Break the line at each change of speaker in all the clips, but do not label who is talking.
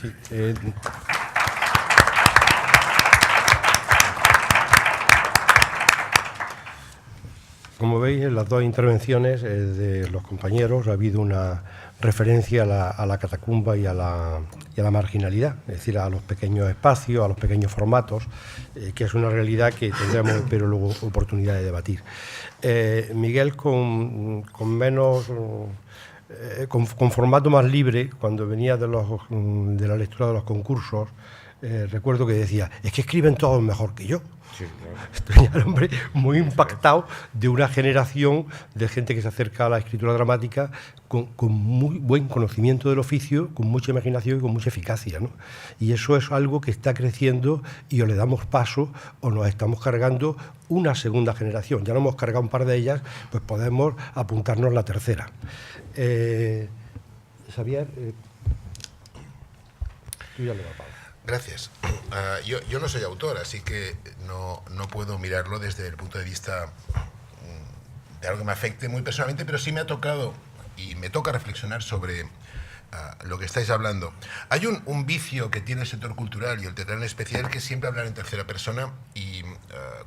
Sí, como veis, en las dos intervenciones de los compañeros ha habido una referencia a la catacumba y a la marginalidad, es decir, a los pequeños espacios, a los pequeños formatos, que es una realidad que tendremos, espero, luego oportunidad de debatir. Miguel, con formato más libre, cuando venía de la lectura de los concursos, recuerdo que decía, es que escriben todos mejor que yo. Sí, claro. Estoy, hombre, muy impactado de una generación de gente que se acerca a la escritura dramática con muy buen conocimiento del oficio, con mucha imaginación y con mucha eficacia, ¿no? Y eso es algo que está creciendo y o le damos paso o nos estamos cargando una segunda generación. Ya no hemos cargado un par de ellas, pues podemos apuntarnos la tercera. Xavier, tú ya le vas a pagar.
Gracias. Yo no soy autor, así que no puedo mirarlo desde el punto de vista de algo que me afecte muy personalmente, pero sí me ha tocado y me toca reflexionar sobre lo que estáis hablando. Hay un vicio que tiene el sector cultural y el teatral en especial, que es siempre hablar en tercera persona y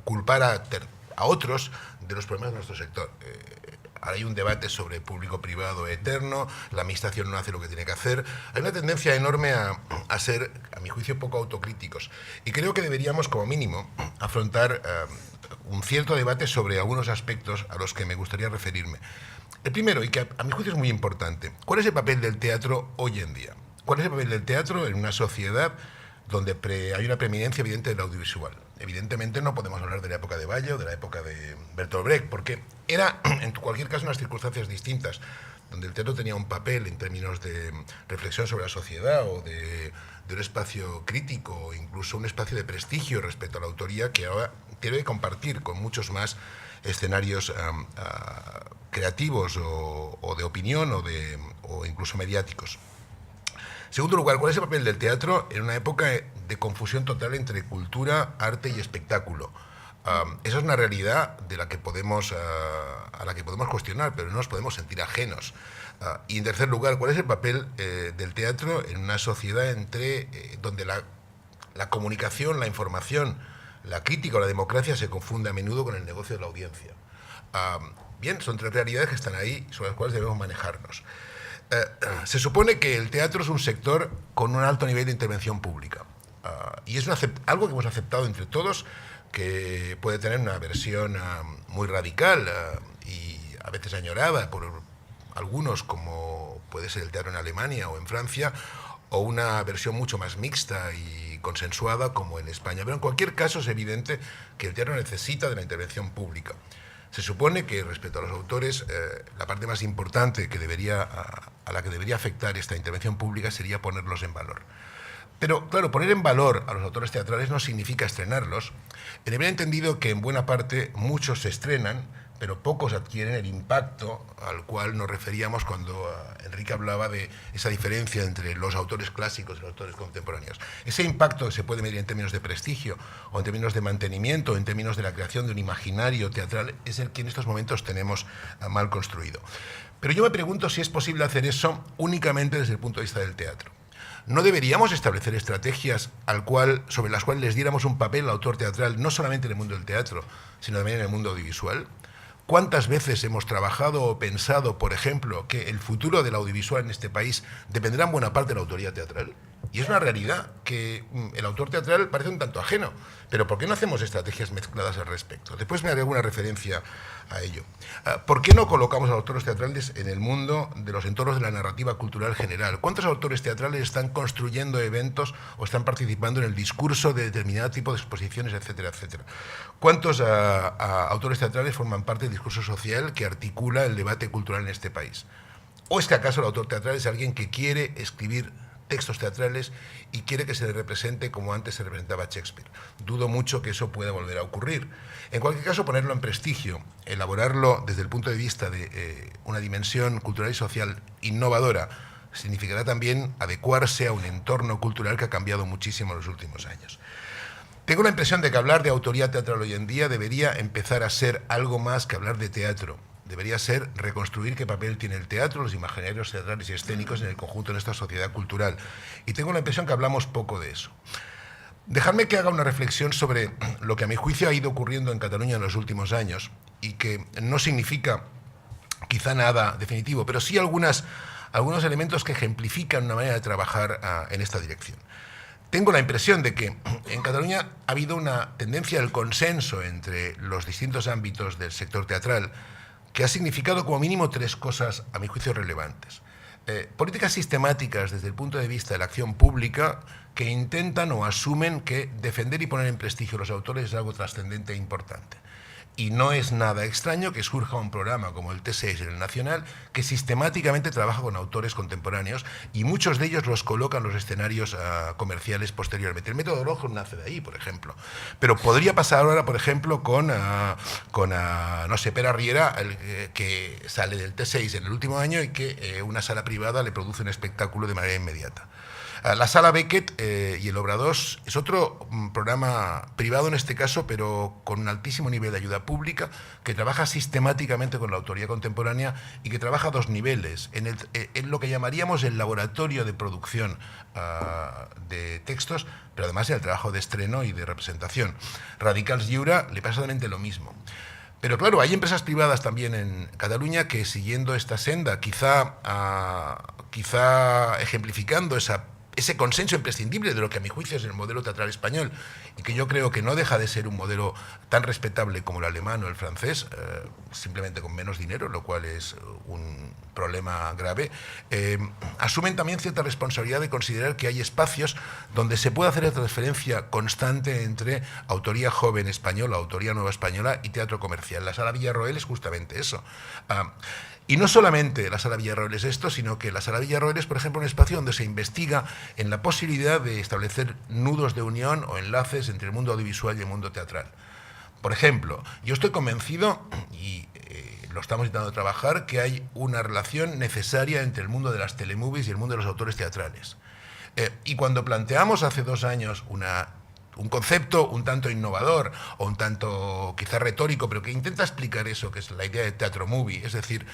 culpar a otros de los problemas de nuestro sector. Hay un debate sobre público-privado eterno, la administración no hace lo que tiene que hacer. Hay una tendencia enorme a ser, a mi juicio, poco autocríticos. Y creo que deberíamos, como mínimo, afrontar un cierto debate sobre algunos aspectos a los que me gustaría referirme. El primero, y que a mi juicio es muy importante, ¿cuál es el papel del teatro hoy en día? ¿Cuál es el papel del teatro en una sociedad donde hay una preeminencia evidente del audiovisual? Evidentemente no podemos hablar de la época de Valle o de la época de Bertolt Brecht, porque era, en cualquier caso, unas circunstancias distintas, donde el teatro tenía un papel en términos de reflexión sobre la sociedad o de un espacio crítico o incluso un espacio de prestigio respecto a la autoría que ahora tiene que compartir con muchos más escenarios creativos o de opinión o incluso mediáticos. Segundo lugar, ¿cuál es el papel del teatro en una época de confusión total entre cultura, arte y espectáculo? Esa es una realidad de la que a la que podemos cuestionar, pero no nos podemos sentir ajenos. Y en tercer lugar, ¿cuál es el papel del teatro en una sociedad donde la comunicación, la información, la crítica o la democracia se confunde a menudo con el negocio de la audiencia? Bien, son tres realidades que están ahí sobre las cuales debemos manejarnos. Se supone que el teatro es un sector con un alto nivel de intervención pública. Y es algo que hemos aceptado entre todos, que puede tener una versión muy radical y a veces añorada por algunos, como puede ser el teatro en Alemania o en Francia, o una versión mucho más mixta y consensuada como en España. Pero en cualquier caso es evidente que el teatro necesita de la intervención pública. Se supone que respecto a los autores, la parte más importante a la que debería afectar esta intervención pública sería ponerlos en valor. Pero, claro, poner en valor a los autores teatrales no significa estrenarlos. En el bien entendido que en buena parte muchos se estrenan, pero pocos adquieren el impacto al cual nos referíamos cuando Enrique hablaba de esa diferencia entre los autores clásicos y los autores contemporáneos. Ese impacto se puede medir en términos de prestigio, o en términos de mantenimiento, o en términos de la creación de un imaginario teatral, es el que en estos momentos tenemos mal construido. Pero yo me pregunto si es posible hacer eso únicamente desde el punto de vista del teatro. ¿No deberíamos establecer estrategias sobre las cuales les diéramos un papel al autor teatral, no solamente en el mundo del teatro, sino también en el mundo audiovisual? ¿Cuántas veces hemos trabajado o pensado, por ejemplo, que el futuro del audiovisual en este país dependerá en buena parte de la autoría teatral? Y es una realidad que el autor teatral parece un tanto ajeno, pero ¿por qué no hacemos estrategias mezcladas al respecto? Después me haré alguna referencia a ello. ¿Por qué no colocamos a los autores teatrales en el mundo de los entornos de la narrativa cultural general? ¿Cuántos autores teatrales están construyendo eventos o están participando en el discurso de determinado tipo de exposiciones, etcétera, etcétera? ¿Cuántos autores teatrales forman parte del discurso social que articula el debate cultural en este país? ¿O es que acaso el autor teatral es alguien que quiere escribir textos teatrales y quiere que se le represente como antes se representaba Shakespeare? Dudo mucho que eso pueda volver a ocurrir. En cualquier caso, ponerlo en prestigio, elaborarlo desde el punto de vista de una dimensión cultural y social innovadora, significará también adecuarse a un entorno cultural que ha cambiado muchísimo en los últimos años. Tengo la impresión de que hablar de autoría teatral hoy en día debería empezar a ser algo más que hablar de teatro. debería ser reconstruir qué papel tiene el teatro, los imaginarios teatrales y escénicos en el conjunto de nuestra sociedad cultural. Y tengo la impresión que hablamos poco de eso. Dejadme que haga una reflexión sobre lo que a mi juicio ha ido ocurriendo en Cataluña en los últimos años y que no significa quizá nada definitivo, pero sí algunos elementos que ejemplifican una manera de trabajar en esta dirección. Tengo la impresión de que en Cataluña ha habido una tendencia al consenso entre los distintos ámbitos del sector teatral que ha significado como mínimo tres cosas, a mi juicio, relevantes. Políticas sistemáticas desde el punto de vista de la acción pública que intentan o asumen que defender y poner en prestigio a los autores es algo trascendente e importante. Y no es nada extraño que surja un programa como el T6 en el Nacional que sistemáticamente trabaja con autores contemporáneos y muchos de ellos los colocan en los escenarios comerciales posteriormente. El método rojo nace de ahí, por ejemplo. Pero podría pasar ahora, por ejemplo, con no sé, Pere Riera, que sale del T6 en el último año y que una sala privada le produce un espectáculo de manera inmediata. La Sala Beckett y el Obrador es otro programa privado en este caso, pero con un altísimo nivel de ayuda pública, que trabaja sistemáticamente con la autoría contemporánea y que trabaja a dos niveles, en lo que llamaríamos el laboratorio de producción de textos, pero además en el trabajo de estreno y de representación. Radicals Lliure le pasa exactamente lo mismo. Pero claro, hay empresas privadas también en Cataluña que siguiendo esta senda, quizá ejemplificando ese consenso imprescindible de lo que a mi juicio es el modelo teatral español y que yo creo que no deja de ser un modelo tan respetable como el alemán o el francés, simplemente con menos dinero, lo cual es un problema grave, asumen también cierta responsabilidad de considerar que hay espacios donde se puede hacer la transferencia constante entre autoría joven española, autoría nueva española y teatro comercial. La Sala Villarroel es justamente eso. Y no solamente la Sala Villarroel es esto, sino que la Sala Villarroel es, por ejemplo, un espacio donde se investiga en la posibilidad de establecer nudos de unión o enlaces entre el mundo audiovisual y el mundo teatral. Por ejemplo, yo estoy convencido, y lo estamos intentando trabajar, que hay una relación necesaria entre el mundo de las telemovies y el mundo de los autores teatrales. Y cuando planteamos hace 2 años un concepto un tanto innovador o un tanto quizás retórico, pero que intenta explicar eso, que es la idea de teatro movie, es decir,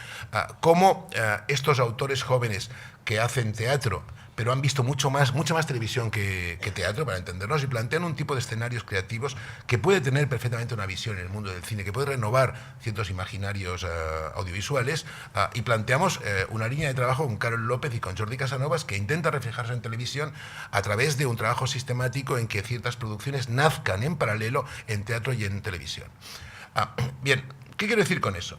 cómo estos autores jóvenes que hacen teatro, pero han visto mucha más televisión que teatro, para entendernos, y plantean un tipo de escenarios creativos que puede tener perfectamente una visión en el mundo del cine, que puede renovar ciertos imaginarios audiovisuales, y planteamos una línea de trabajo con Carol López y con Jordi Casanovas que intenta reflejarse en televisión a través de un trabajo sistemático en que ciertas producciones nazcan en paralelo en teatro y en televisión. Bien, ¿qué quiero decir con eso?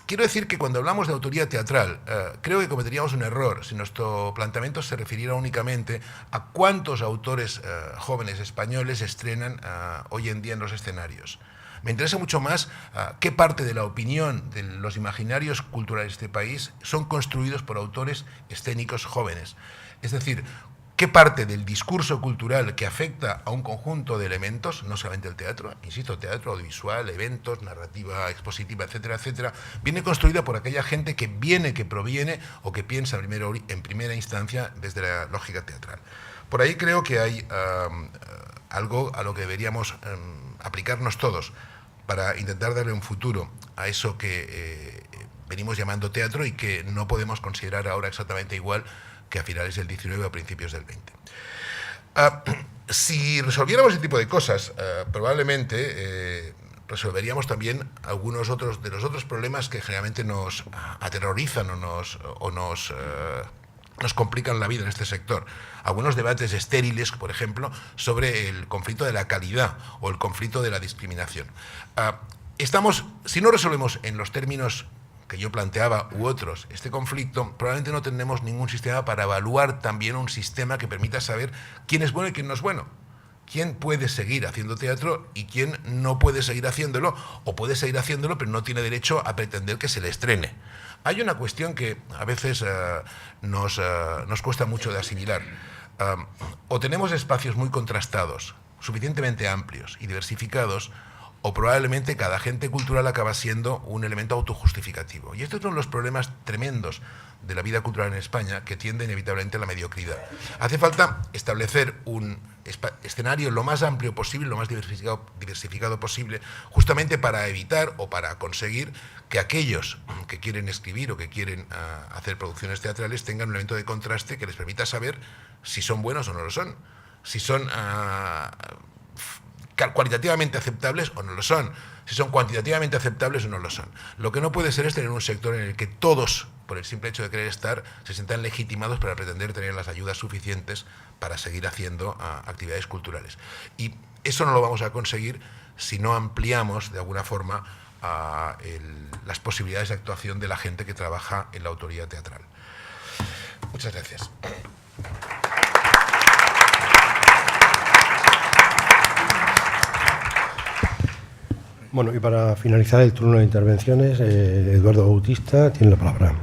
Quiero decir que cuando hablamos de autoría teatral, creo que cometeríamos un error si nuestro planteamiento se refiriera únicamente a cuántos autores jóvenes españoles estrenan hoy en día en los escenarios. Me interesa mucho más qué parte de la opinión de los imaginarios culturales de este país son construidos por autores escénicos jóvenes. Es decir, qué parte del discurso cultural que afecta a un conjunto de elementos, no solamente el teatro, insisto, teatro, audiovisual, eventos, narrativa expositiva, etcétera, etcétera, viene construida por aquella gente que proviene o que piensa en primera instancia desde la lógica teatral. Por ahí creo que hay algo a lo que deberíamos aplicarnos todos para intentar darle un futuro a eso que venimos llamando teatro y que no podemos considerar ahora exactamente igual que a finales del 19 o a principios del 20. Si resolviéramos ese tipo de cosas, probablemente resolveríamos también algunos de los otros problemas que generalmente nos aterrorizan o nos complican la vida en este sector. Algunos debates estériles, por ejemplo, sobre el conflicto de la calidad o el conflicto de la discriminación. Si no resolvemos en los términos que yo planteaba u otros este conflicto, probablemente no tendremos ningún sistema para evaluar también un sistema que permita saber quién es bueno y quién no es bueno. Quién puede seguir haciendo teatro y quién no puede seguir haciéndolo, o puede seguir haciéndolo pero no tiene derecho a pretender que se le estrene. Hay una cuestión que a veces nos cuesta mucho de asimilar. O tenemos espacios muy contrastados, suficientemente amplios y diversificados, o probablemente cada agente cultural acaba siendo un elemento autojustificativo. Y esto es uno de los problemas tremendos de la vida cultural en España, que tiende inevitablemente a la mediocridad. Hace falta establecer un escenario lo más amplio posible, lo más diversificado posible, justamente para evitar o para conseguir que aquellos que quieren escribir o que quieren hacer producciones teatrales tengan un elemento de contraste que les permita saber si son buenos o no lo son, si son cualitativamente aceptables o no lo son, si son cuantitativamente aceptables o no lo son. Lo que no puede ser es tener un sector en el que todos, por el simple hecho de querer estar, se sientan legitimados para pretender tener las ayudas suficientes para seguir haciendo actividades culturales. Y eso no lo vamos a conseguir si no ampliamos de alguna forma las posibilidades de actuación de la gente que trabaja en la autoría teatral. Muchas gracias.
Bueno, y para finalizar el turno de intervenciones, Eduardo Bautista tiene la palabra.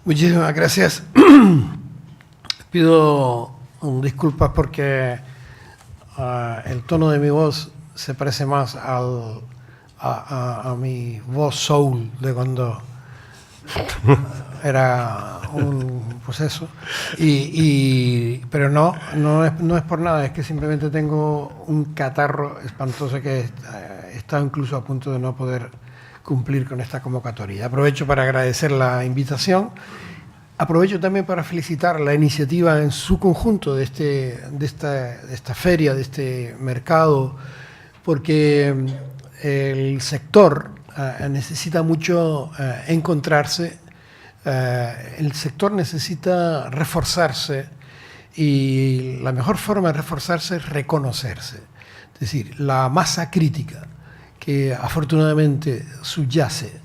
Muchísimas gracias. Pido disculpas porque el tono de mi voz se parece más a mi voz soul de cuando era un proceso. Pero no es por nada, es que simplemente tengo un catarro espantoso que está incluso a punto de no poder cumplir con esta convocatoria. Aprovecho para agradecer la invitación. Aprovecho también para felicitar la iniciativa en su conjunto de esta feria, de este mercado, porque el sector necesita mucho encontrarse, el sector necesita reforzarse y la mejor forma de reforzarse es reconocerse. Es decir, la masa crítica que afortunadamente subyace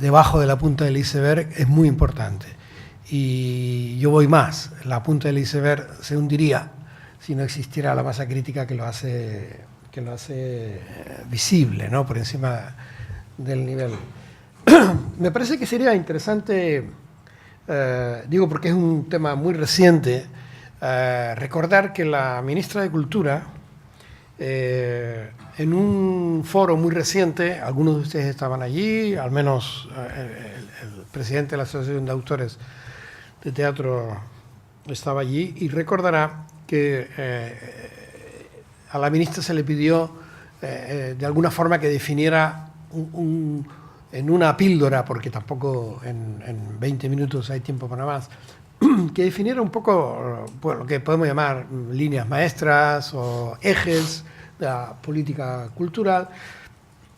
debajo de la punta del iceberg es muy importante. Y yo voy más, la punta del iceberg se hundiría si no existiera la masa crítica que lo hace visible, ¿no? Por encima del nivel. Me parece que sería interesante, digo porque es un tema muy reciente, recordar que la ministra de Cultura, en un foro muy reciente, algunos de ustedes estaban allí, al menos el presidente de la Asociación de Autores de Teatro estaba allí, y recordará que a la ministra se le pidió de alguna forma que definiera en una píldora, porque tampoco en 20 minutos hay tiempo para más, que definiera un poco lo que podemos llamar líneas maestras o ejes de la política cultural,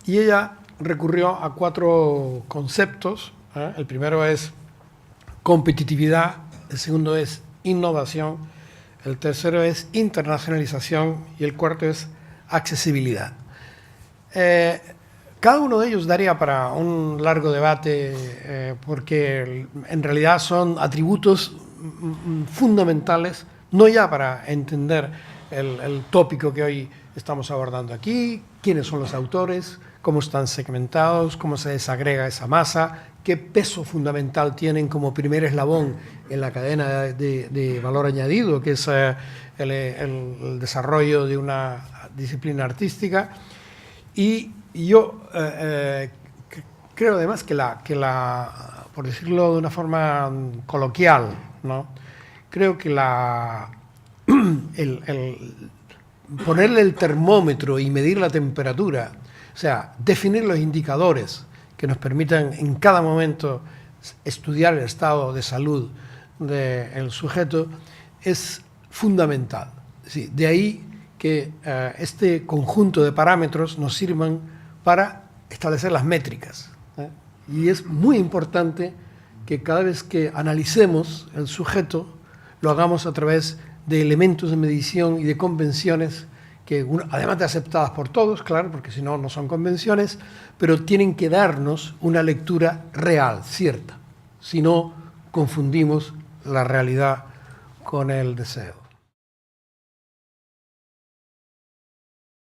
y ella recurrió a 4 conceptos. El primero es competitividad, el segundo es innovación, el tercero es internacionalización y el cuarto es accesibilidad. Cada uno de ellos daría para un largo debate porque en realidad son atributos fundamentales, no ya para entender el tópico que hoy estamos abordando aquí, quiénes son los autores, cómo están segmentados, cómo se desagrega esa masa, qué peso fundamental tienen como primer eslabón en la cadena de valor añadido, que es el desarrollo de una disciplina artística. Y yo creo además que por decirlo de una forma coloquial, ¿no? Creo que ponerle el termómetro y medir la temperatura, o sea, definir los indicadores que nos permitan en cada momento estudiar el estado de salud del sujeto, es fundamental. Sí, de ahí que este conjunto de parámetros nos sirvan para establecer las métricas. Y es muy importante que cada vez que analicemos el sujeto, lo hagamos a través de elementos de medición y de convenciones que, además de aceptadas por todos, claro, porque si no, no son convenciones, pero tienen que darnos una lectura real, cierta. Si no, confundimos la realidad con el deseo.